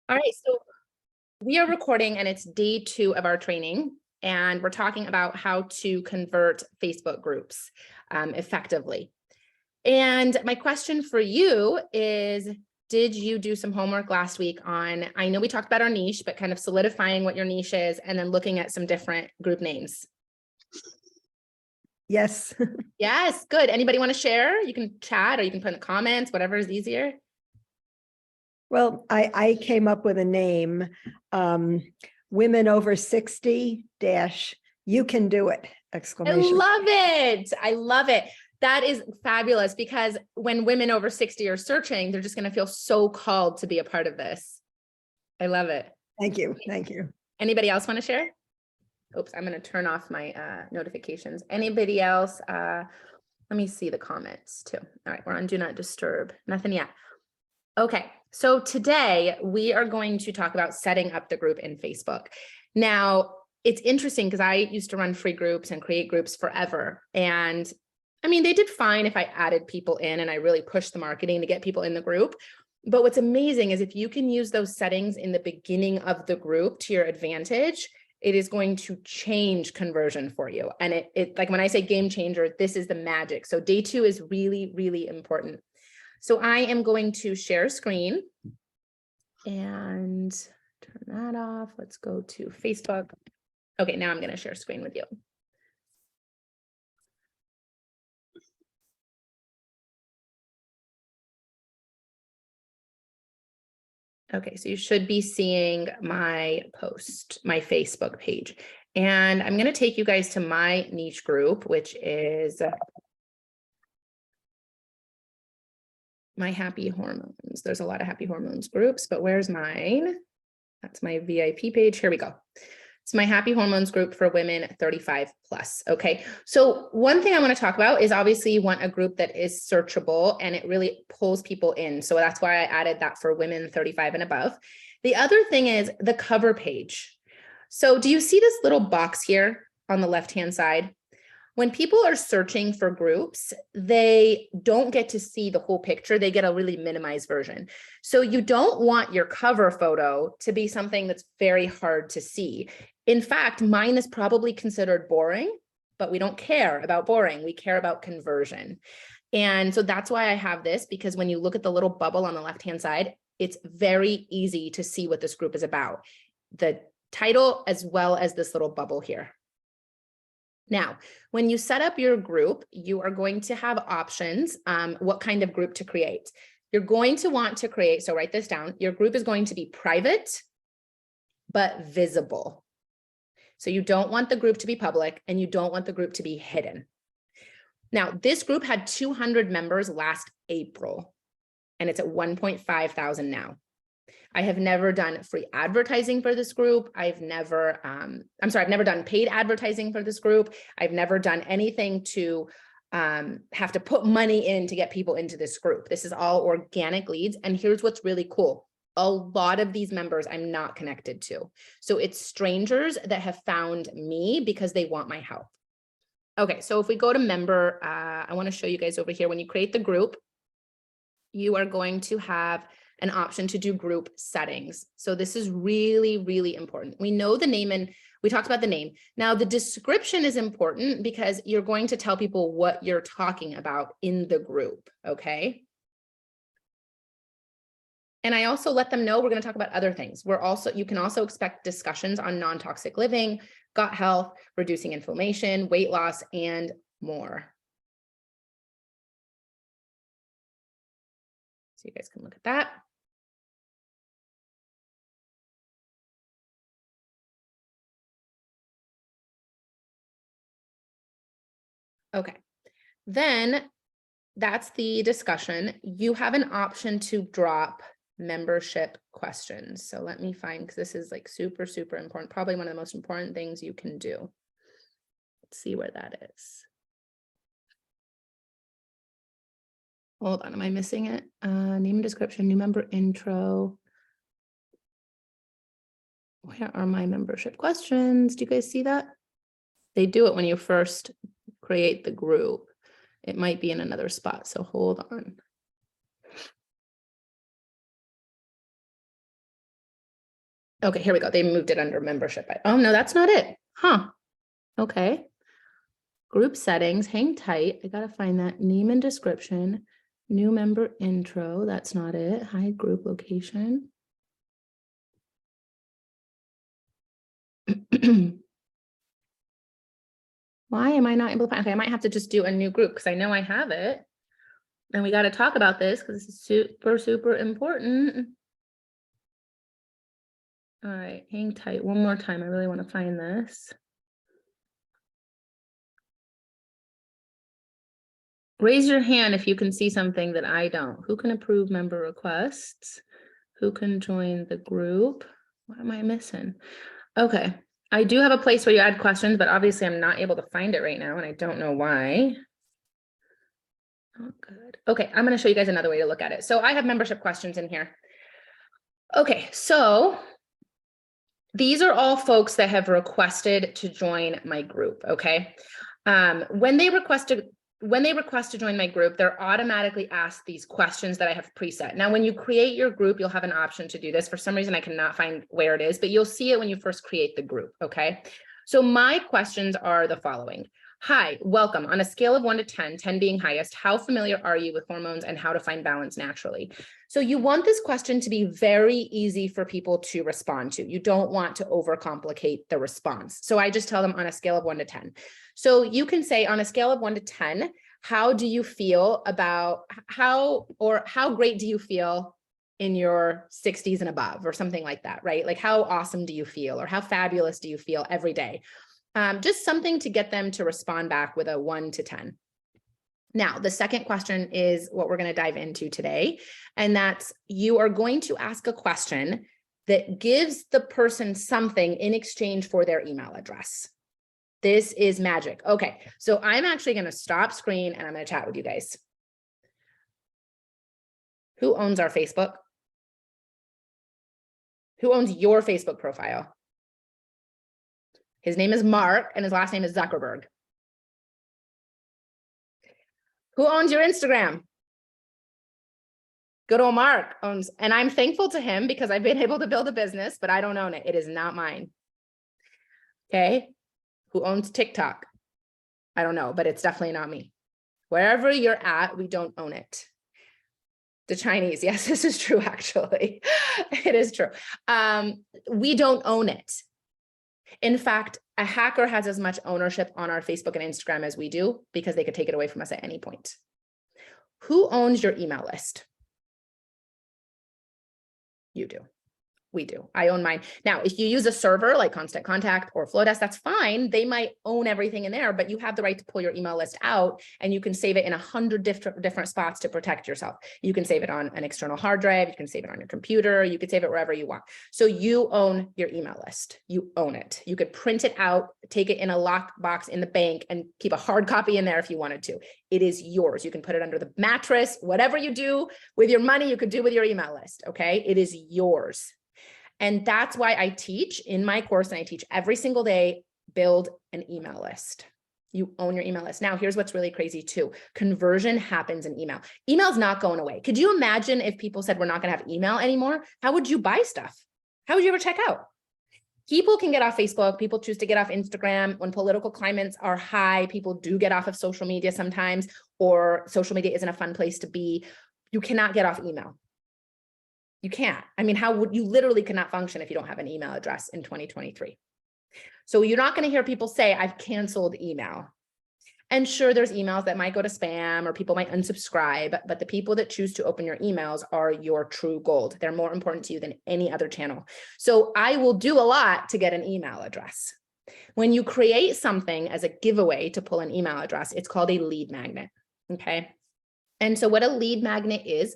All right, so we are recording and it's day 2 of our training, and we're talking about how to convert Facebook groups effectively. And my question for you is, did you do some homework last week on, I know we talked about our niche, but kind of solidifying what your niche is and then looking at some different group names? Yes. Yes, good. Anybody want to share? You can chat or you can put in the comments, whatever is easier. Well, I came up with a name, women over 60 dash, you can do it, I exclamation. love it. I love it. That is fabulous because when women over 60 are searching, they're just going to feel so called to be a part of this. I love it. Thank you. Thank you. Anybody else want to share? Oops, I'm going to turn off my notifications. Anybody else? Let me see the comments too. All right, we're on Do Not Disturb. Nothing yet. Okay, so today we are going to talk about setting up the group in Facebook. Now, it's interesting because I used to run free groups and create groups forever. And I mean, they did fine if I added people in and I really pushed the marketing to get people in the group. But what's amazing is if you can use those settings in the beginning of the group to your advantage, it is going to change conversion for you. And it like when I say game changer, this is the magic. So day 2 is really, really important. So I am going to share screen and turn that off. Let's go to Facebook. Okay, now I'm going to share screen with you. Okay, so you should be seeing my post, my Facebook page. And I'm going to take you guys to my niche group, which is my happy hormones. There's a lot of happy hormones groups, but where's mine? That's my VIP page. Here we go. It's my happy hormones group for women 35 plus. Okay. So one thing I want to talk about is obviously you want a group that is searchable and it really pulls people in. So that's why I added that for women 35 and above. The other thing is the cover page. So do you see this little box here on the left-hand side? When people are searching for groups, they don't get to see the whole picture. They get a really minimized version. So you don't want your cover photo to be something that's very hard to see. In fact, mine is probably considered boring, but we don't care about boring. We care about conversion. And so that's why I have this, because when you look at the little bubble on the left-hand side, it's very easy to see what this group is about. The title as well as this little bubble here. Now, when you set up your group, you are going to have options, what kind of group to create. You're going to want to create, so write this down, your group is going to be private, but visible. So you don't want the group to be public and you don't want the group to be hidden. Now, this group had 200 members last April, and it's at 1.5 thousand now. I have never done free advertising for this group. I've never done paid advertising for this group. I've never done anything to have to put money in to get people into this group. This is all organic leads. And here's what's really cool. A lot of these members I'm not connected to. So it's strangers that have found me because they want my help. Okay, so if we go to member, I want to show you guys over here. When you create the group, you are going to have an option to do group settings. So this is really, really important. We know the name and we talked about the name. Now the description is important because you're going to tell people what you're talking about in the group, okay? And I also let them know we're going to talk about other things. You can also expect discussions on non-toxic living, gut health, reducing inflammation, weight loss, and more. So you guys can look at that. Okay, then that's the discussion. You have an option to drop membership questions. So let me find, because this is like super, super important, probably one of the most important things you can do. Let's see where that is. Hold on, am I missing it? Name and description, new member intro. Where are my membership questions? Do you guys see that? They do it when you first create the group. It might be in another spot, so hold on. Okay, here we go. They moved it under membership. Oh, no, that's not it. Huh. Okay. Group settings, hang tight. I gotta find that name and description. New member intro. That's not it. Hide group location. Why am I not able to find? Okay, I might have to just do a new group because I know I have it. And we got to talk about this because this is super, super important. All right, hang tight one more time. I really want to find this. Raise your hand if you can see something that I don't. Who can approve member requests? Who can join the group? What am I missing? Okay, I do have a place where you add questions, but obviously I'm not able to find it right now and I don't know why. Oh, good. Okay, I'm going to show you guys another way to look at it. So I have membership questions in here. Okay, so these are all folks that have requested to join my group, okay? When they request to join my group, they're automatically asked these questions that I have preset. Now, when you create your group, you'll have an option to do this. For some reason, I cannot find where it is, but you'll see it when you first create the group, okay? So my questions are the following. Hi, welcome. On a scale of 1 to 10, 10 being highest, how familiar are you with hormones and how to find balance naturally? So you want this question to be very easy for people to respond to. You don't want to overcomplicate the response. So I just tell them on a scale of 1 to 10. So you can say on a scale of 1 to 10, how do you feel about how great do you feel in your 60s and above or something like that, right? Like how awesome do you feel or how fabulous do you feel every day? Just something to get them to respond back with a 1 to 10. Now, the second question is what we're going to dive into today. And that's you are going to ask a question that gives the person something in exchange for their email address. This is magic. Okay, so I'm actually going to stop screen and I'm going to chat with you guys. Who owns our Facebook? Who owns your Facebook profile? His name is Mark and his last name is Zuckerberg. Who owns your Instagram? Good old Mark owns, and I'm thankful to him because I've been able to build a business, but I don't own it. It is not mine. Okay. Who owns TikTok? I don't know, but it's definitely not me. Wherever you're at, we don't own it. The Chinese, yes, this is true, actually. It is true. We don't own it. In fact, a hacker has as much ownership on our Facebook and Instagram as we do because they could take it away from us at any point. Who owns your email list? You do. We do. I own mine. Now, if you use a server like Constant Contact or Flowdesk, that's fine. They might own everything in there, but you have the right to pull your email list out and you can save it in 100 different spots to protect yourself. You can save it on an external hard drive. You can save it on your computer. You can save it wherever you want. So you own your email list. You own it. You could print it out, take it in a lockbox in the bank and keep a hard copy in there if you wanted to. It is yours. You can put it under the mattress. Whatever you do with your money, you could do with your email list. Okay. It is yours. And that's why I teach in my course, and I teach every single day, build an email list. You own your email list. Now, here's what's really crazy too. Conversion happens in email. Email's not going away. Could you imagine if people said we're not going to have email anymore? How would you buy stuff? How would you ever check out? People can get off Facebook. People choose to get off Instagram. When political climates are high, people do get off of social media sometimes, or social media isn't a fun place to be. You cannot get off email. You can't. I mean, how would you literally cannot function if you don't have an email address in 2023? So you're not going to hear people say, I've canceled email. And sure, there's emails that might go to spam or people might unsubscribe, but the people that choose to open your emails are your true gold. They're more important to you than any other channel. So I will do a lot to get an email address. When you create something as a giveaway to pull an email address, it's called a lead magnet. Okay. And so what a lead magnet is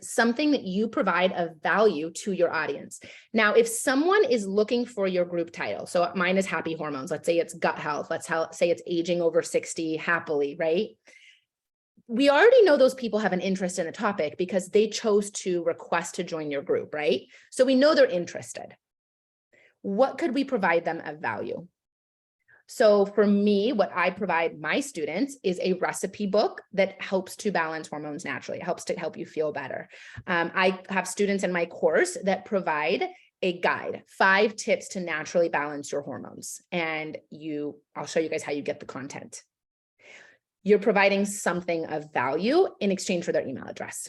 something that you provide of value to your audience. Now, if someone is looking for your group title, so mine is happy hormones, let's say it's gut health, let's say it's aging over 60 happily, right? We already know those people have an interest in the topic because they chose to request to join your group, right? So we know they're interested. What could we provide them of value? So for me, what I provide my students is a recipe book that helps to balance hormones naturally. It helps to help you feel better. I have students in my course that provide a guide, 5 tips to naturally balance your hormones. And I'll show you guys how you get the content. You're providing something of value in exchange for their email address.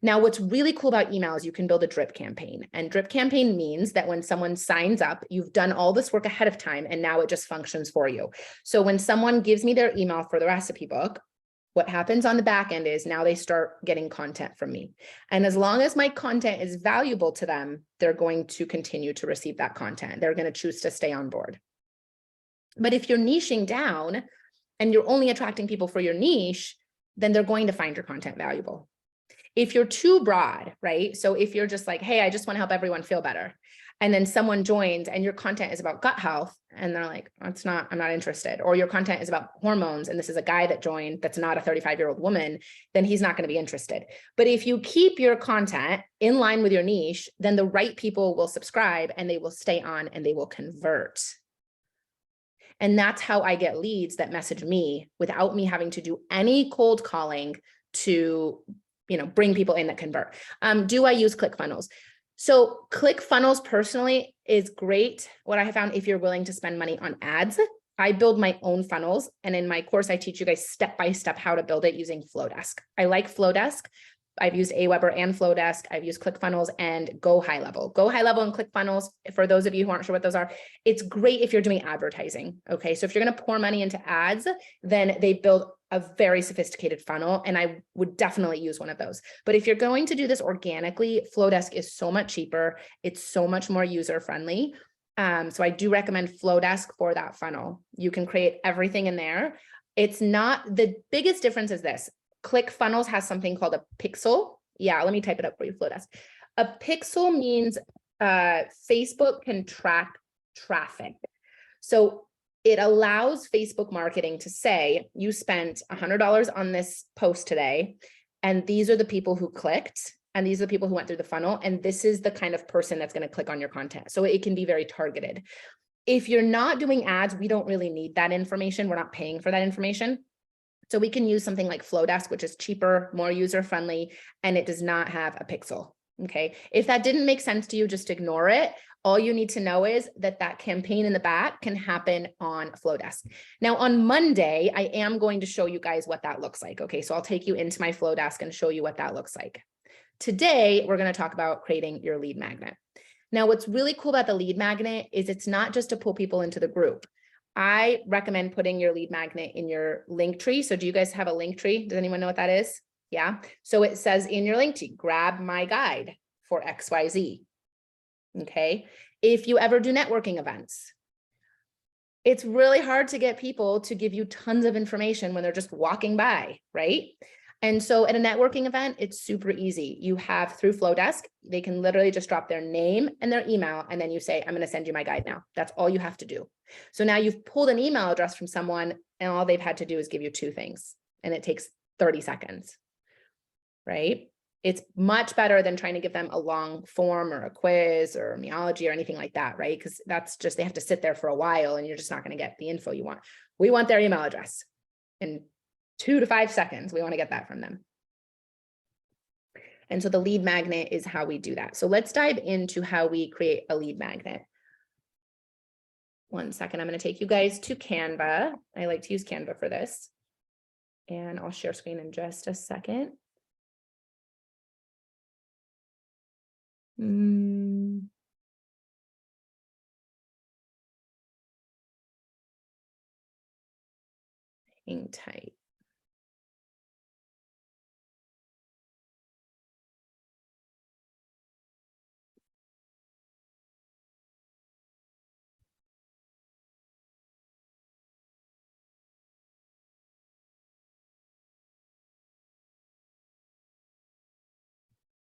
Now, what's really cool about email is you can build a drip campaign, and drip campaign means that when someone signs up, you've done all this work ahead of time and now it just functions for you. So when someone gives me their email for the recipe book, what happens on the back end is now they start getting content from me. And as long as my content is valuable to them, they're going to continue to receive that content. They're going to choose to stay on board. But if you're niching down and you're only attracting people for your niche, then they're going to find your content valuable. If you're too broad, right? So if you're just like, hey, I just want to help everyone feel better. And then someone joins and your content is about gut health. And they're like, I'm not interested. Or your content is about hormones. And this is a guy that joined that's not a 35-year-old woman, then he's not going to be interested. But if you keep your content in line with your niche, then the right people will subscribe and they will stay on and they will convert. And that's how I get leads that message me without me having to do any cold calling to, bring people in that convert. Do I use ClickFunnels? So ClickFunnels personally is great. What I have found, if you're willing to spend money on ads, I build my own funnels. And in my course, I teach you guys step-by-step how to build it using Flowdesk. I like Flowdesk. I've used Aweber and Flowdesk. I've used ClickFunnels and Go High Level. Go High Level and ClickFunnels, for those of you who aren't sure what those are, it's great if you're doing advertising. Okay, so if you're going to pour money into ads, then they build a very sophisticated funnel, and I would definitely use one of those. But if you're going to do this organically, Flowdesk is so much cheaper. It's so much more user-friendly. So I do recommend Flowdesk for that funnel. You can create everything in there. It's not, the biggest difference is this. ClickFunnels has something called a pixel. Yeah, let me type it up for you, Flowdesk. A pixel means Facebook can track traffic. So it allows Facebook marketing to say, you spent $100 on this post today, and these are the people who clicked, and these are the people who went through the funnel, and this is the kind of person that's going to click on your content. So it can be very targeted. If you're not doing ads, we don't really need that information. We're not paying for that information. So we can use something like Flowdesk, which is cheaper, more user-friendly, and it does not have a pixel. Okay. If that didn't make sense to you, just ignore it. All you need to know is that campaign in the back can happen on Flowdesk. Now on Monday, I am going to show you guys what that looks like. Okay. So I'll take you into my Flowdesk and show you what that looks like. Today, we're going to talk about creating your lead magnet. Now, what's really cool about the lead magnet is it's not just to pull people into the group. I recommend putting your lead magnet in your link tree. So do you guys have a link tree? Does anyone know what that is? Yeah. So it says in your link tree, grab my guide for XYZ. Okay. If you ever do networking events, it's really hard to get people to give you tons of information when they're just walking by, right? And so at a networking event, it's super easy. You have through Flowdesk, they can literally just drop their name and their email, and then you say, I'm going to send you my guide now. That's all you have to do. So now you've pulled an email address from someone, and all they've had to do is give you 2 things, and it takes 30 seconds, right? It's much better than trying to give them a long form or a quiz or Meology or anything like that, right? Because that's just, they have to sit there for a while and you're just not going to get the info you want. We want their email address in 2 to 5 seconds. We want to get that from them. And so the lead magnet is how we do that. So let's dive into how we create a lead magnet. One second, I'm going to take you guys to Canva. I like to use Canva for this. And I'll share screen in just a second. Hang tight.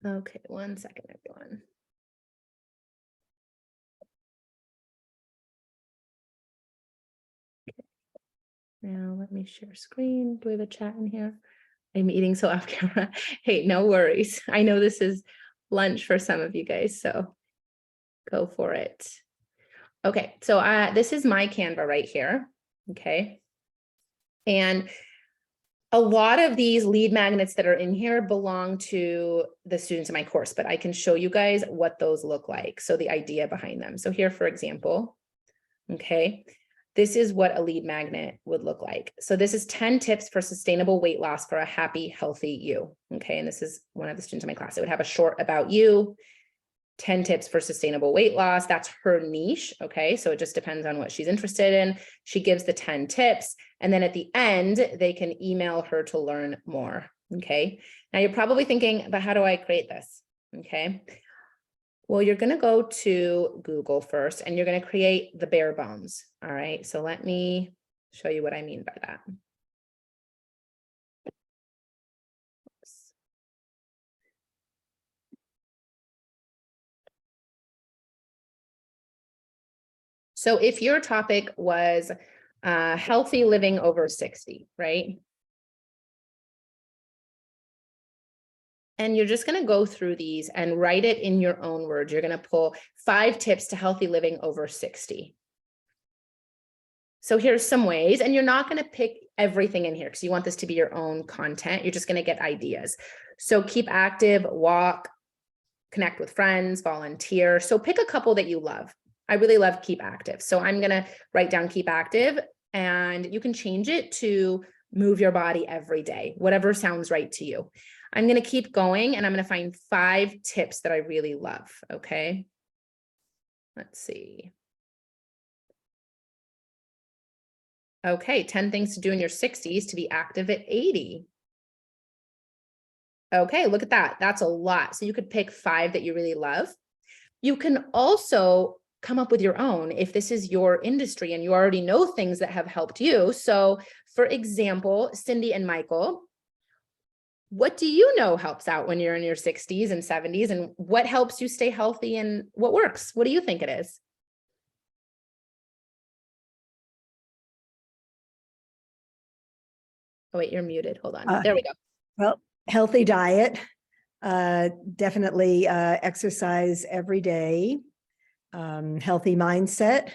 Okay, one second, everyone. Okay. Now let me share screen. Do we have a chat in here? I'm eating so off camera. Hey, no worries. I know this is lunch for some of you guys, so go for it. Okay, so this is my Canva right here. Okay. And A lot of these lead magnets that are in here belong to the students in my course, but I can show you guys what those look like. So the idea behind them. So here, for example, okay, this is what a lead magnet would look like. So this is 10 tips for sustainable weight loss for a happy, healthy you. Okay, and this is one of the students in my class. It would have a short about you, 10 tips for sustainable weight loss. That's her niche. Okay. So it just depends on what she's interested in. She gives the 10 tips. And then at the end, they can email her to learn more. Okay. Now you're probably thinking, but how do I create this? Okay. Well, you're going to go to Google first and you're going to create the bare bones. All right. So let me show you what I mean by that. So if your topic was healthy living over 60, right? And you're just going to go through these and write it in your own words. You're going to pull 5 tips to healthy living over 60. So here's some ways, and you're not going to pick everything in here because you want this to be your own content. You're just going to get ideas. So keep active, walk, connect with friends, volunteer. So pick a couple that you love. I really love keep active. So I'm going to write down keep active, and you can change it to move your body every day, whatever sounds right to you. I'm going to keep going and I'm going to find 5 tips that I really love. Okay. Let's see. Okay. 10 things to do in your 60s to be active at 80. Okay. Look at that. That's a lot. So you could pick 5 that you really love. You can also come up with your own if this is your industry and you already know things that have helped you. So for example, Cindy and Michael, what do you know helps out when you're in your 60s and 70s, and what helps you stay healthy and what works? What do you think it is? Oh, wait, you're muted. Hold on. There we go. Well, healthy diet, definitely exercise every day, healthy mindset,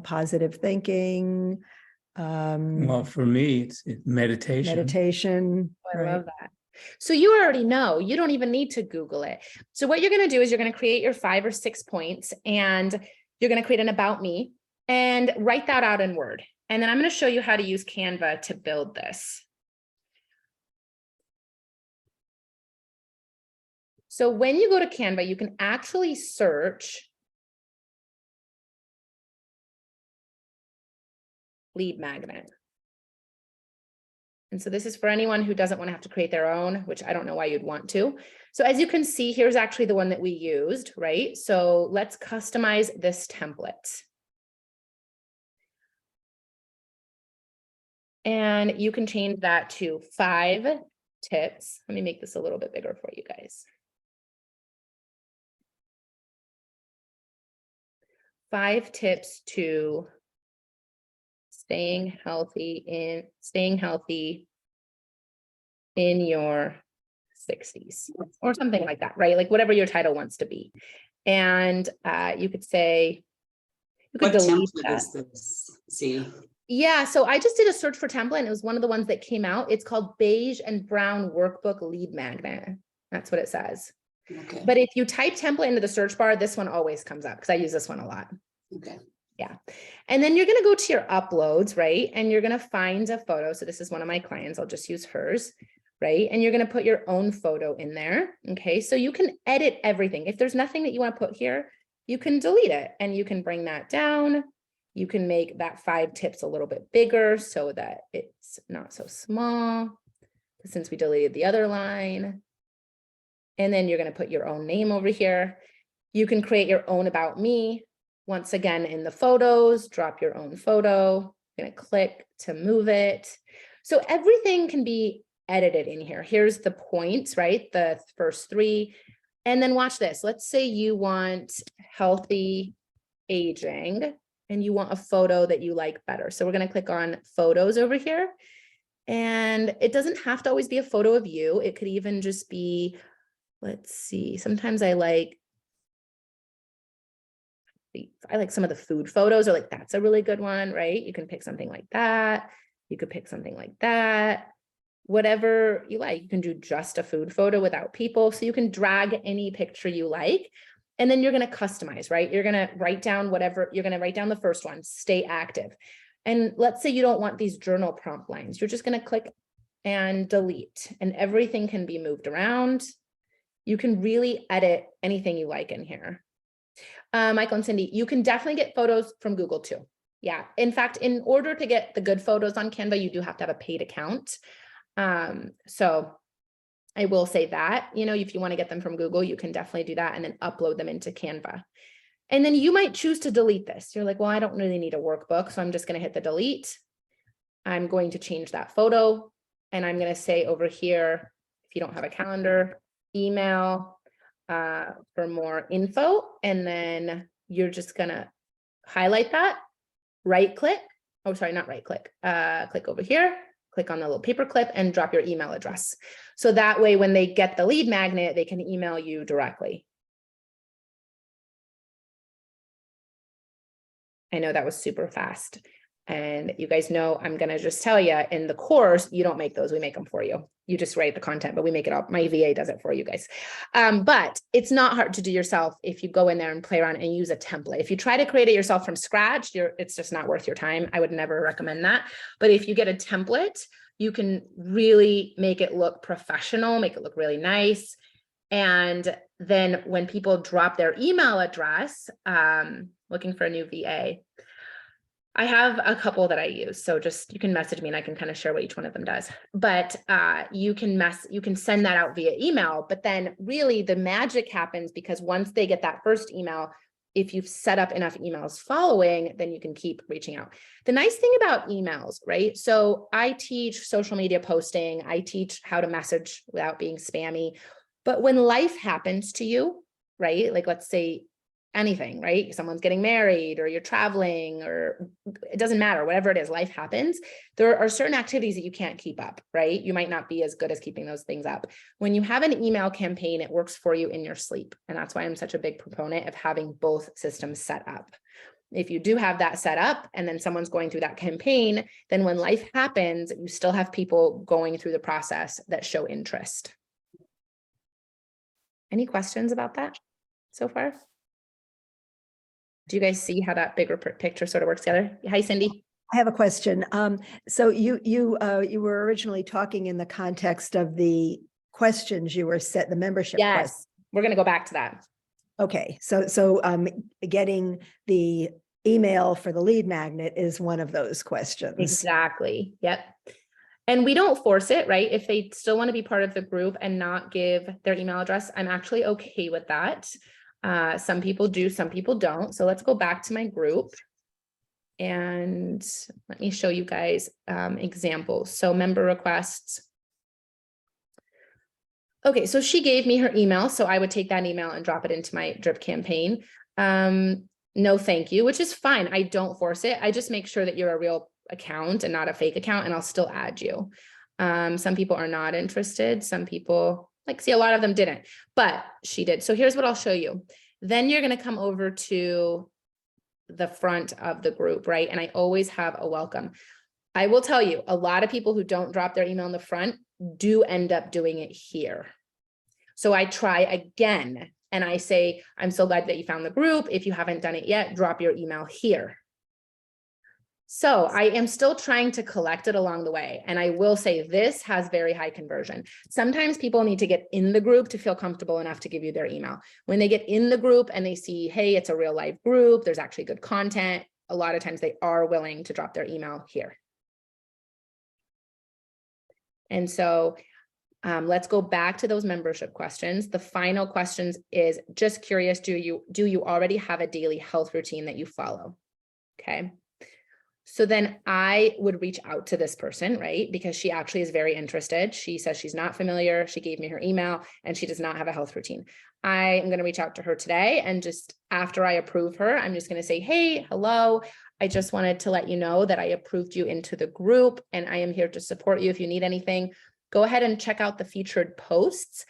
positive thinking. Well, for me, it's meditation. Meditation. Oh, I love that. So you already know, you don't even need to Google it. So what you're going to do is you're going to create your 5 or 6 points, and you're going to create an about me and write that out in Word. And then I'm going to show you how to use Canva to build this. So when you go to Canva, you can actually search lead magnet. And so this is for anyone who doesn't want to have to create their own, which I don't know why you'd want to. So as you can see, here's actually the one that we used, right? So let's customize this template. And you can change that to 5 tips. Let me make this a little bit bigger for you guys. 5 tips to staying healthy in your 60s or something like that, right? Like whatever your title wants to be. And you could say, you could delete that. Is this? See. Yeah, so I just did a search for template and it was one of the ones that came out. It's called Beige and Brown Workbook Lead Magnet. That's what it says. Okay. But if you type template into the search bar, this one always comes up because I use this one a lot. Okay. Yeah. And then you're going to go to your uploads, right? And you're going to find a photo. So this is one of my clients. I'll just use hers, right? And you're going to put your own photo in there. Okay. So you can edit everything. If there's nothing that you want to put here, you can delete it and you can bring that down. You can make that 5 tips a little bit bigger so that it's not so small, since we deleted the other line. And then you're going to put your own name over here. You can create your own about me. Once again, in the photos, drop your own photo. I'm going to click to move it. So everything can be edited in here. Here's the points, right? The first 3. And then watch this. Let's say you want healthy aging and you want a photo that you like better. So we're going to click on photos over here. And it doesn't have to always be a photo of you. It could even just be, let's see, sometimes I like I like some of the food photos, or like, that's a really good one, right? You can pick something like that. You could pick something like that. Whatever you like. You can do just a food photo without people. So you can drag any picture you like. And then you're going to customize, right? You're going to write down whatever, you're going to write down the first one, stay active. And let's say you don't want these journal prompt lines. You're just going to click and delete, and everything can be moved around. You can really edit anything you like in here. Michael and Cindy, you can definitely get photos from Google too. Yeah. In fact, in order to get the good photos on Canva, you do have to have a paid account. So I will say that, you know, if you want to get them from Google, you can definitely do that and then upload them into Canva. And then you might choose to delete this. You're like, well, I don't really need a workbook, so I'm just going to hit the delete. I'm going to change that photo. And I'm going to say over here, if you don't have a calendar, email for more info. And then you're just going to highlight that, right click. Oh, sorry, not right click. Click over here, click on the little paper clip and drop your email address. So that way, when they get the lead magnet, they can email you directly. I know that was super fast. And you guys know, I'm going to just tell you, in the course, you don't make those, we make them for you. You just write the content, but we make it all. My VA does it for you guys. But it's not hard to do yourself if you go in there and play around and use a template. If you try to create it yourself from scratch, it's just not worth your time. I would never recommend that. But if you get a template, you can really make it look professional, make it look really nice. And then when people drop their email address, looking for a new VA, I have a couple that I use. So just, you can message me and I can kind of share what each one of them does. But you can send that out via email, but then really the magic happens because once they get that first email, if you've set up enough emails following, then you can keep reaching out. The nice thing about emails, right? So I teach social media posting. I teach how to message without being spammy. But when life happens to you, right? Like, let's say anything, right? Someone's getting married or you're traveling, or it doesn't matter, whatever it is, life happens. There are certain activities that you can't keep up, right? You might not be as good as keeping those things up. When you have an email campaign, it works for you in your sleep. And that's why I'm such a big proponent of having both systems set up. If you do have that set up and then someone's going through that campaign, then when life happens, you still have people going through the process that show interest. Any questions about that so far? Do you guys see how that bigger picture sort of works together? Hi, Cindy. I have a question. So you were originally talking in the context of the questions you were set, the membership. Yes, we're going to go back to that. Okay, so getting the email for the lead magnet is one of those questions. Exactly. Yep. And we don't force it, right? If they still want to be part of the group and not give their email address, I'm actually okay with that. Some people do, some people don't. So let's go back to my group and let me show you guys examples. So member requests. Okay, so she gave me her email. So I would take that email and drop it into my drip campaign. No, thank you, which is fine. I don't force it. I just make sure that you're a real account and not a fake account, and I'll still add you. Some people are not interested. Some people, like, see, a lot of them didn't, but she did. So here's what I'll show you. Then you're going to come over to the front of the group, right? And I always have a welcome. I will tell you, a lot of people who don't drop their email in the front do end up doing it here. So I try again and I say, I'm so glad that you found the group. If you haven't done it yet, drop your email here. So I am still trying to collect it along the way. And I will say this has very high conversion. Sometimes people need to get in the group to feel comfortable enough to give you their email. When they get in the group and they see, hey, it's a real live group, there's actually good content, a lot of times they are willing to drop their email here. And so let's go back to those membership questions. The final questions is just curious, do you already have a daily health routine that you follow? Okay. So then I would reach out to this person, right? Because she actually is very interested. She says she's not familiar. She gave me her email and she does not have a health routine. I am going to reach out to her today. And just after I approve her, I'm just going to say, hey, hello. I just wanted to let you know that I approved you into the group and I am here to support you if you need anything. Go ahead and check out the featured posts.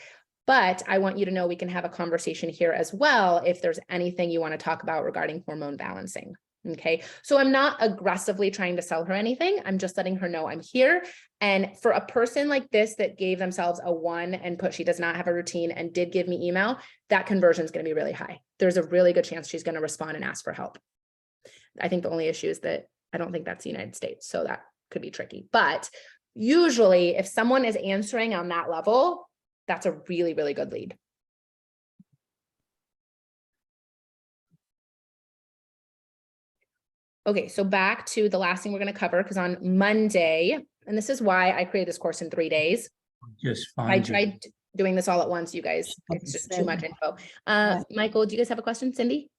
But I want you to know we can have a conversation here as well if there's anything you want to talk about regarding hormone balancing. Okay, so I'm not aggressively trying to sell her anything. I'm just letting her know I'm here. And for a person like this that gave themselves a 1 and put she does not have a routine and did give me email, that conversion is going to be really high. There's a really good chance she's going to respond and ask for help. I think the only issue is that I don't think that's the United States, so that could be tricky. But usually if someone is answering on that level, that's a really, really good lead. Okay, so back to the last thing we're going to cover, because on Monday, and this is why I created this course in 3 days. Just I find you. tried doing this all at once, you guys. It's just too much info. Michael, do you guys have a question? Cindy?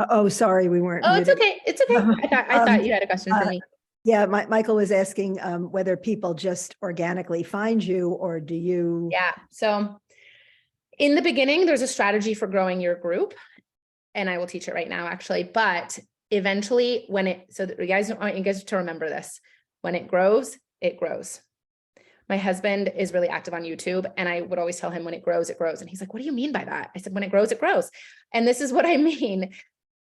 Oh, sorry, we weren't. Oh, it's muted. okay. It's okay. I thought you had a question for me. Yeah, Michael was asking whether people just organically find you, or do you? Yeah. So in the beginning, there's a strategy for growing your group, and I will teach it right now, actually. But eventually, when it, so that you guys, I want you guys to remember this, when it grows, it grows. My husband is really active on YouTube, and I would always tell him when it grows, it grows. And he's like, what do you mean by that? I said, when it grows, it grows. And this is what I mean.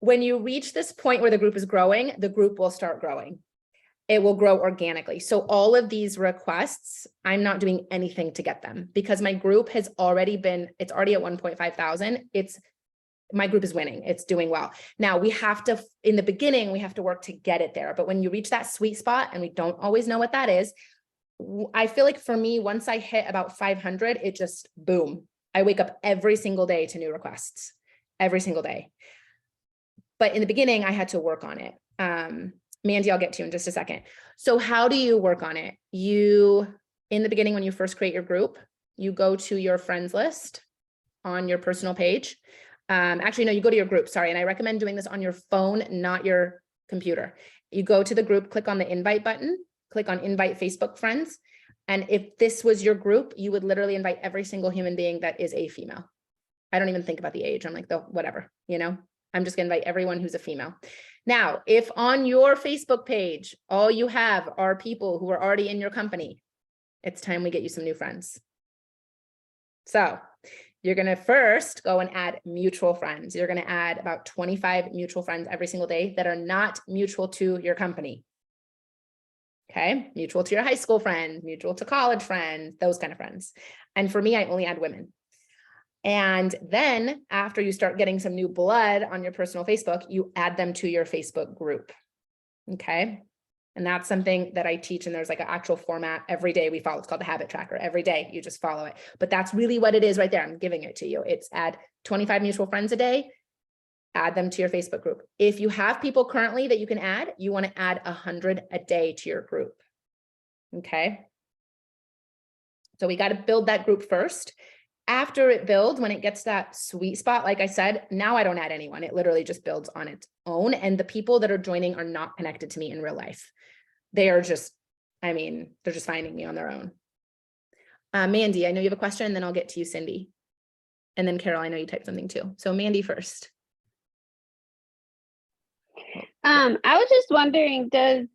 When you reach this point where the group is growing, the group will start growing. It will grow organically. So all of these requests, I'm not doing anything to get them because my group has already been, it's already at 1.5 thousand. My group is winning. It's doing well. Now we have to, in the beginning, we have to work to get it there. But when you reach that sweet spot, and we don't always know what that is, I feel like for me, once I hit about 500, it just boom. I wake up every single day to new requests, every single day. But in the beginning, I had to work on it. Mandy, I'll get to you in just a second. So how do you work on it? In the beginning, when you first create your group, you go to your friends list on your personal page. Actually, no, you go to your group, sorry. And I recommend doing this on your phone, not your computer. You go to the group, click on the invite button, click on invite Facebook friends. And if this was your group, you would literally invite every single human being that is a female. I don't even think about the age. I'm like, whatever, I'm just gonna invite everyone who's a female. Now, if on your Facebook page, all you have are people who are already in your company, it's time we get you some new friends. So you're gonna first go and add mutual friends. You're gonna add about 25 mutual friends every single day that are not mutual to your company. Okay, mutual to your high school friends, mutual to college friends, those kind of friends. And for me, I only add women. And then after you start getting some new blood on your personal Facebook, you add them to your Facebook group. Okay. And that's something that I teach. And there's like an actual format every day we follow. It's called the habit tracker. Every day you just follow it. But that's really what it is right there. I'm giving it to you. It's add 25 mutual friends a day, add them to your Facebook group. If you have people currently that you can add, you want to add 100 a day to your group. Okay. So we got to build that group first. After it builds, when it gets that sweet spot, like I said, now I don't add anyone. It literally just builds on its own. And the people that are joining are not connected to me in real life. They are just, they're just finding me on their own. Mandy, I know you have a question, and then I'll get to you, Cindy. And then Carol, I know you typed something too. So Mandy first. I was just wondering, does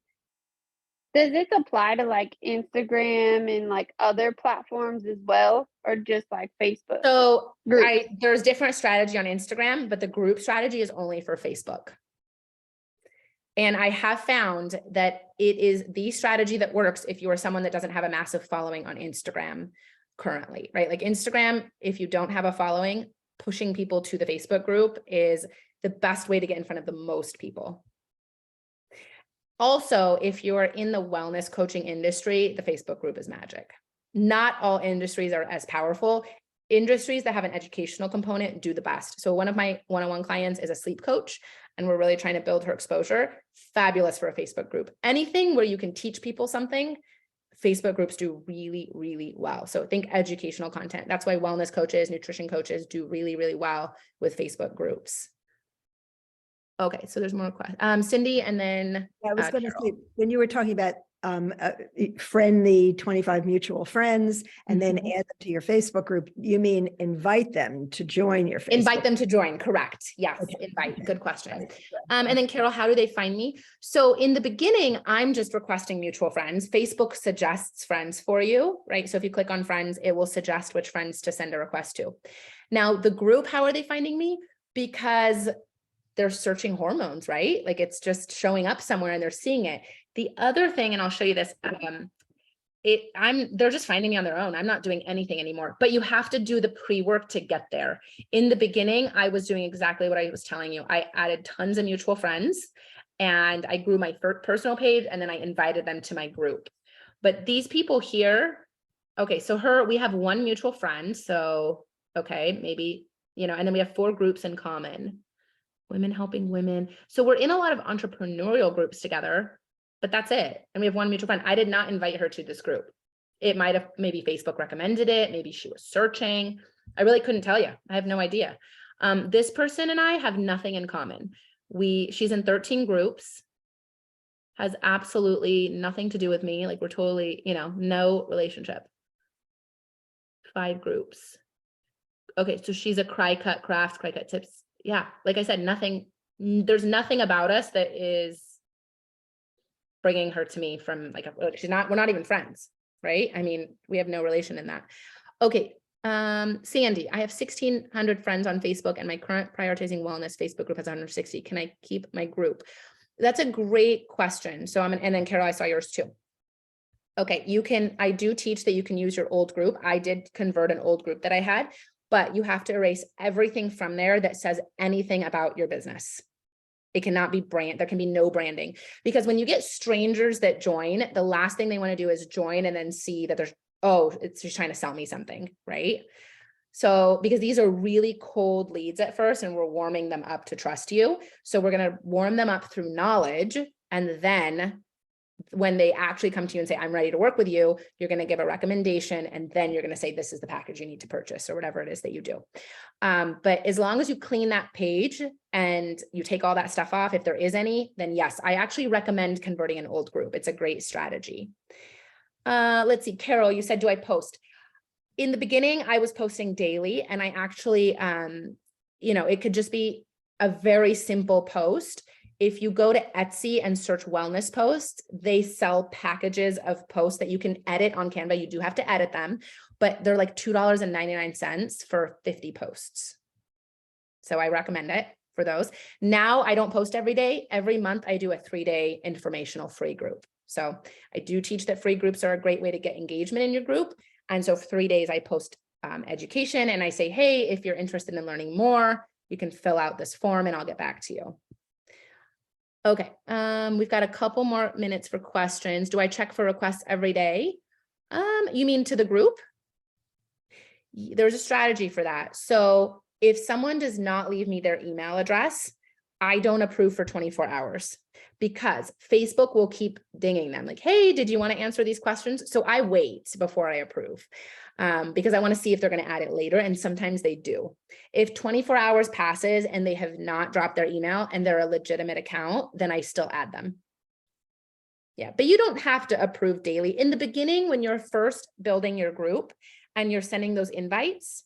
this apply to like Instagram and like other platforms as well, or just like Facebook? So there's different strategy on Instagram, but the group strategy is only for Facebook. And I have found that it is the strategy that works if you are someone that doesn't have a massive following on Instagram currently, right? Like Instagram, if you don't have a following, pushing people to the Facebook group is the best way to get in front of the most people. Also, if you're in the wellness coaching industry, the Facebook group is magic. Not all industries are as powerful. Industries that have an educational component do the best. So one of my one-on-one clients is a sleep coach, and we're really trying to build her exposure. Fabulous for a Facebook group. Anything where you can teach people something, Facebook groups do really, really well. So think educational content. That's why wellness coaches, nutrition coaches do really, really well with Facebook groups. Okay, so there's more questions. Cindy, and then I was going to say, when you were talking about friend the 25 mutual friends and then Mhm. add them to your Facebook group. You mean invite them to join your Facebook? Invite them to join, correct. Yes, Okay, invite, okay. good question. Right, And then Carol, how do they find me? So in the beginning, I'm just requesting mutual friends. Facebook suggests friends for you, right? So if you click on friends, it will suggest which friends to send a request to. Now the group, how are they finding me? Because they're searching hormones, right? Like it's just showing up somewhere and they're seeing it. The other thing, and I'll show you this, they're just finding me on their own. I'm not doing anything anymore, but you have to do the pre-work to get there. In the beginning, I was doing exactly what I was telling you. I added tons of mutual friends and I grew my personal page and then I invited them to my group. But these people here, okay, so we have one mutual friend. So, okay, maybe, and then we have 4 groups in common. Women helping women. So we're in a lot of entrepreneurial groups together, but that's it. And we have one mutual friend. I did not invite her to this group. It might have, maybe Facebook recommended it. Maybe she was searching. I really couldn't tell you. I have no idea. This person and I have nothing in common. She's in 13 groups, has absolutely nothing to do with me. Like we're totally, no relationship. 5 groups. Okay. So she's a cry cut tips. Yeah. Like I said, there's nothing about us that is bringing her to me from like, we're not even friends, right? I mean, we have no relation in that. Okay. Sandy, I have 1,600 friends on Facebook and my current Prioritizing Wellness Facebook group has 160. Can I keep my group? That's a great question. So and then Carol, I saw yours too. Okay. I do teach that you can use your old group. I did convert an old group that I had, but you have to erase everything from there that says anything about your business. It cannot be there can be no branding, because when you get strangers that join, the last thing they want to do is join and then see that it's just trying to sell me something, right? So, because these are really cold leads at first and we're warming them up to trust you. So we're going to warm them up through knowledge. And then when they actually come to you and say, I'm ready to work with you, you're going to give a recommendation. And then you're going to say, this is the package you need to purchase or whatever it is that you do. But as long as you clean that page and you take all that stuff off, if there is any, then yes, I actually recommend converting an old group. It's a great strategy. Let's see, Carol, you said, do I post? In the beginning, I was posting daily and I actually, it could just be a very simple post. If you go to Etsy and search wellness posts, they sell packages of posts that you can edit on Canva. You do have to edit them, but they're like $2.99 for 50 posts. So I recommend it for those. Now I don't post every day. Every month I do a 3-day informational free group. So I do teach that free groups are a great way to get engagement in your group. And so for 3 days I post education and I say, hey, if you're interested in learning more, you can fill out this form and I'll get back to you. Okay, we've got a couple more minutes for questions. Do I check for requests every day? You mean to the group? There's a strategy for that. So if someone does not leave me their email address, I don't approve for 24 hours because Facebook will keep dinging them like, hey, did you want to answer these questions? So I wait before I approve because I want to see if they're going to add it later. And sometimes they do. If 24 hours passes and they have not dropped their email and they're a legitimate account, then I still add them. Yeah, but you don't have to approve daily. In the beginning, when you're first building your group and you're sending those invites,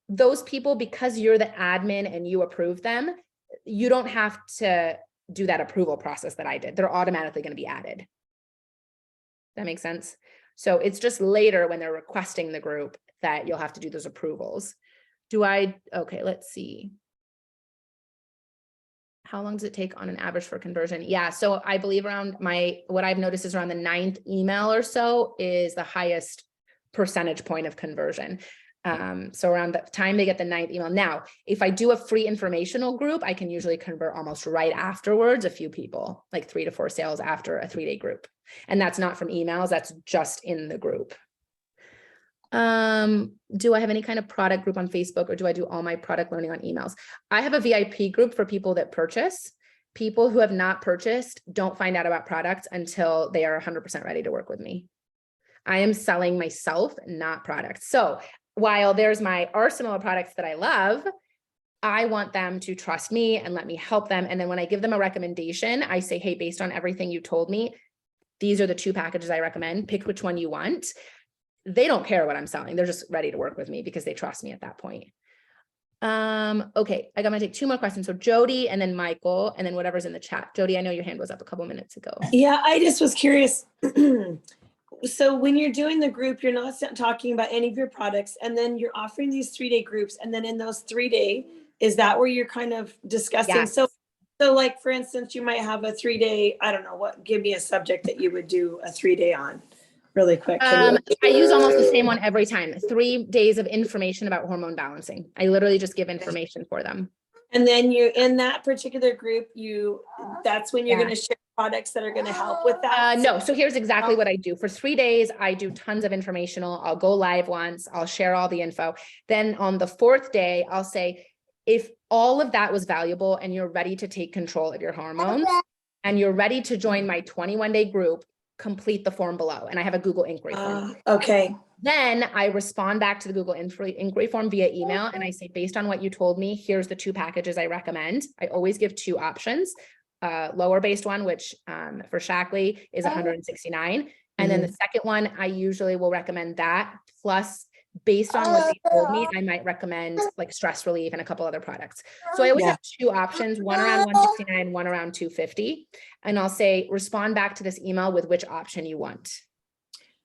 those people, because you're the admin and you approve them, you don't have to do that approval process that I did. They're automatically going to be added. That makes sense? So it's just later when they're requesting the group that you'll have to do those approvals. Okay, let's see. How long does it take on an average for conversion? Yeah, so I believe what I've noticed is around the 9th email or so is the highest percentage point of conversion. So around the time they get the 9th email. Now, if I do a free informational group, I can usually convert almost right afterwards, a few people, like 3 to 4 sales after a 3-day group. And that's not from emails, that's just in the group. Do I have any kind of product group on Facebook or do I do all my product learning on emails? I have a VIP group for people that purchase. People who have not purchased don't find out about products until they are 100% ready to work with me. I am selling myself, not products. So while there's my arsenal of products that I love, I want them to trust me and let me help them. And then when I give them a recommendation, I say, hey, based on everything you told me, these are the 2 packages I recommend. Pick which one you want. They don't care what I'm selling. They're just ready to work with me because they trust me at that point. Okay, I'm gonna take 2 more questions. So Jody and then Michael, and then whatever's in the chat. Jody, I know your hand was up a couple minutes ago. Yeah, I just was curious. So when you're doing the group, you're not talking about any of your products, and then you're offering these 3-day groups, and then in those 3-day, is that where you're kind of discussing? Yes. So like, for instance, you might have a 3-day, I don't know what, give me a subject that you would do a 3-day on really quick. I use almost the same one every time. 3 days of information about hormone balancing. I literally just give information for them. And then you, in that particular group, that's when you're Yeah. going to share products that are going to help with that. No, so here's exactly what I do. For 3 days, I do tons of informational. I'll go live once, I'll share all the info. Then on the 4th day, I'll say, if all of that was valuable and you're ready to take control of your hormones and you're ready to join my 21-day group, complete the form below. And I have a Google inquiry form. Okay. Then I respond back to the Google inquiry form via email. And I say, based on what you told me, here's the 2 packages I recommend. I always give 2 options. Lower based one, which for Shaklee is $169. And then the second one, I usually will recommend that. Plus, based on what they told me, I might recommend like stress relief and a couple other products. So I always have 2 options, one around $169, one around $250. And I'll say, respond back to this email with which option you want.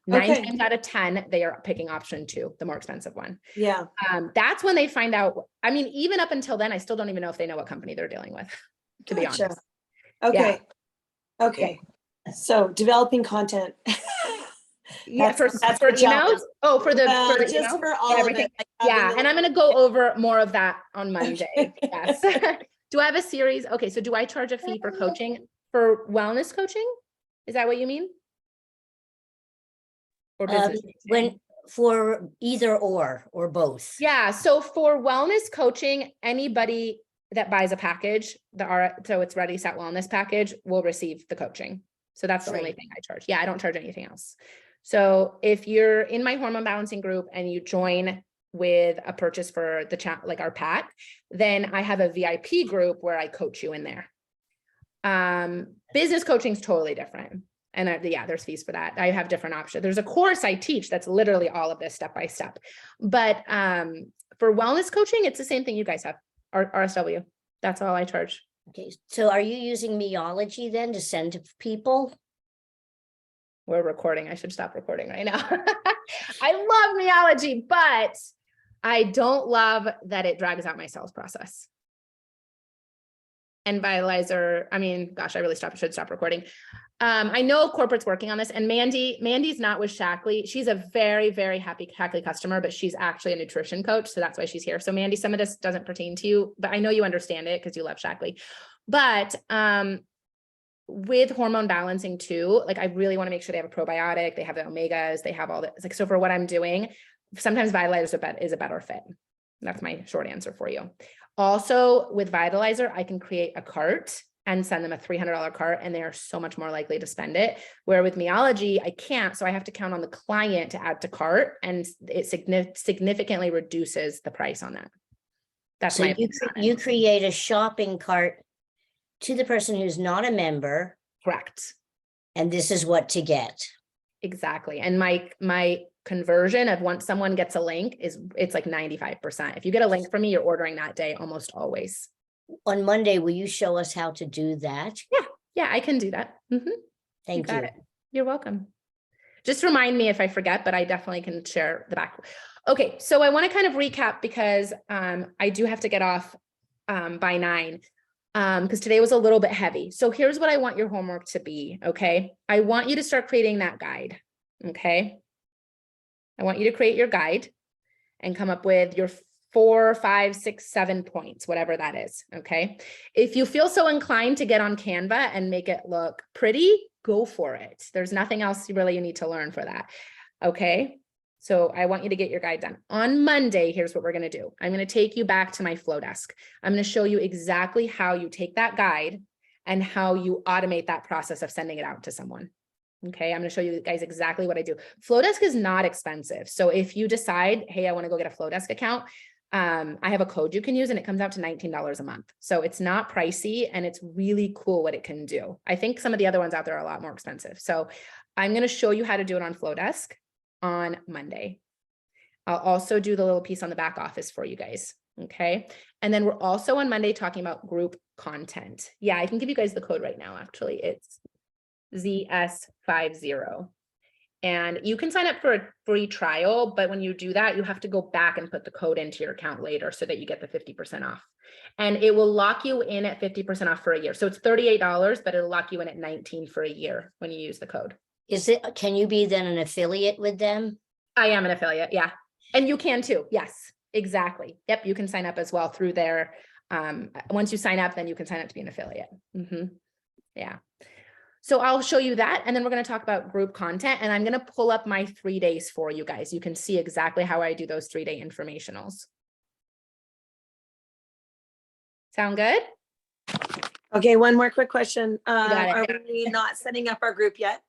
9 times out of 10, they are picking option 2, the more expensive one. Yeah. That's when they find out. I mean, even up until then, I still don't even know if they know what company they're dealing with, to be honest. Okay. Okay. So developing content. Yeah, for that's for the challenge. emails. Oh, for the Just email? for all of Everything. it. Like having Yeah, the- and I'm going to go over more of that on Monday. Yes. Do I have a series? Okay, so do I charge a fee for coaching, for wellness coaching? Is that what you mean? Or business coaching? When for either or both. Yeah, so for wellness coaching, anybody that buys a package, so it's Ready Set Wellness package, will receive the coaching. So that's the only Great. thing I charge. Yeah, I don't charge anything else. So if you're in my hormone balancing group and you join with a purchase for the chat, like our pack, then I have a VIP group where I coach you in there. Business coaching is totally different. And yeah, there's fees for that. I have different options. There's a course I teach that's literally all of this step by step. But for wellness coaching, it's the same thing you guys have. RSW. That's all I charge. Okay, so are you using Meology then to send to people? We're recording. I should stop recording right now. I love Meology, but I don't love that it drags out my sales process. And Vitalizer, I mean, gosh, I really should stop recording. I know corporate's working on this, and Mandy's not with Shaklee. She's a very, very happy Shaklee customer, but she's actually a nutrition coach. So that's why she's here. So Mandy, some of this doesn't pertain to you, but I know you understand it because you love Shaklee. But with hormone balancing too, like I really want to make sure they have a probiotic, they have the omegas, they have all this. Like, so for what I'm doing, sometimes Vitalizer is a better fit. That's my short answer for you. Also with Vitalizer, I can create a cart and send them a $300 cart, and they are so much more likely to spend it. Where with Meology, I can't, so I have to count on the client to add to cart, and it significantly reduces the price on that. That's So my you create a shopping cart to the person who's not a member, correct. and this is what to get. Exactly. And my conversion of once someone gets a link it's like 95%. If you get a link from me, you're ordering that day almost always. On Monday, will you show us how to do that? Yeah, I can do that. Thank got you. it. You're welcome. Just remind me if I forget, but I definitely can share the back. Okay, so I want to kind of recap because I do have to get off by 9 because today was a little bit heavy. So here's what I want your homework to be, okay? I want you to start creating that guide, okay? I want you to create your guide and come up with your 4, 5, 6, 7 points, whatever that is, okay? If you feel so inclined to get on Canva and make it look pretty, go for it. There's nothing else you need to learn for that, okay? So I want you to get your guide done. On Monday, here's what we're gonna do. I'm gonna take you back to my flow desk. I'm gonna show you exactly how you take that guide and how you automate that process of sending it out to someone. Okay, I'm gonna show you guys exactly what I do. Flowdesk is not expensive. So if you decide, hey, I wanna go get a Flowdesk account, I have a code you can use and it comes out to $19 a month. So it's not pricey and it's really cool what it can do. I think some of the other ones out there are a lot more expensive. So I'm going to show you how to do it on Flowdesk on Monday. I'll also do the little piece on the back office for you guys. Okay. And then we're also on Monday talking about group content. Yeah, I can give you guys the code right now. Actually, it's ZS50. And you can sign up for a free trial, but when you do that, you have to go back and put the code into your account later so that you get the 50% off. And it will lock you in at 50% off for a year. So it's $38, but it'll lock you in at $19 for a year when you use the code. Can you be then an affiliate with them? I am an affiliate. Yeah. And you can too. Yes, exactly. Yep. You can sign up as well through there. Once you sign up, then you can sign up to be an affiliate. Yeah. So I'll show you that. And then we're going to talk about group content, and I'm going to pull up my 3 days for you guys. You can see exactly how I do those 3-day informationals. Sound good? Okay, one more quick question. got it. Are we not setting up our group yet?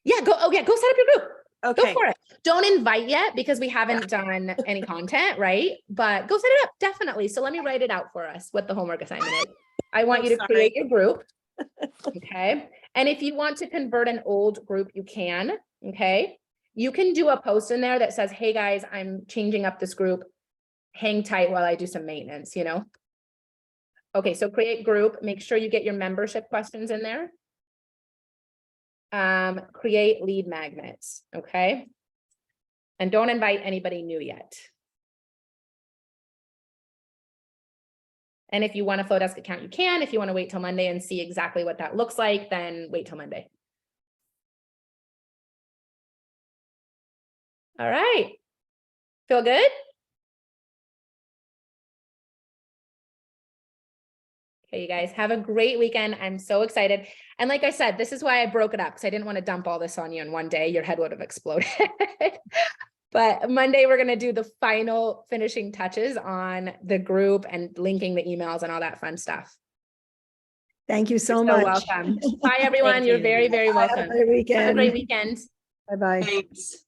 Yeah, go. Oh yeah, go set up your group. Go Okay, for it. Don't invite yet because we haven't done any content, right? But go set it up, definitely. So let me write it out for us, what the homework assignment is. I want you to sorry. create your group. Okay. And if you want to convert an old group, you can. Okay. You can do a post in there that says, hey guys, I'm changing up this group. Hang tight while I do some maintenance, you know? Okay. So create group, make sure you get your membership questions in there. Create lead magnets. Okay. And don't invite anybody new yet. And if you want a Flowdesk account, you can. If you want to wait till Monday and see exactly what that looks like, then wait till Monday. All right. Feel good? Okay, you guys have a great weekend. I'm so excited. And like I said, this is why I broke it up, because I didn't want to dump all this on you in one day. Your head would have exploded. But Monday, we're going to do the final finishing touches on the group and linking the emails and all that fun stuff. Thank you so You're much. welcome. Bye, everyone. You're you. very, very Have welcome. a great Have a weekend. great weekend. Bye-bye. thanks.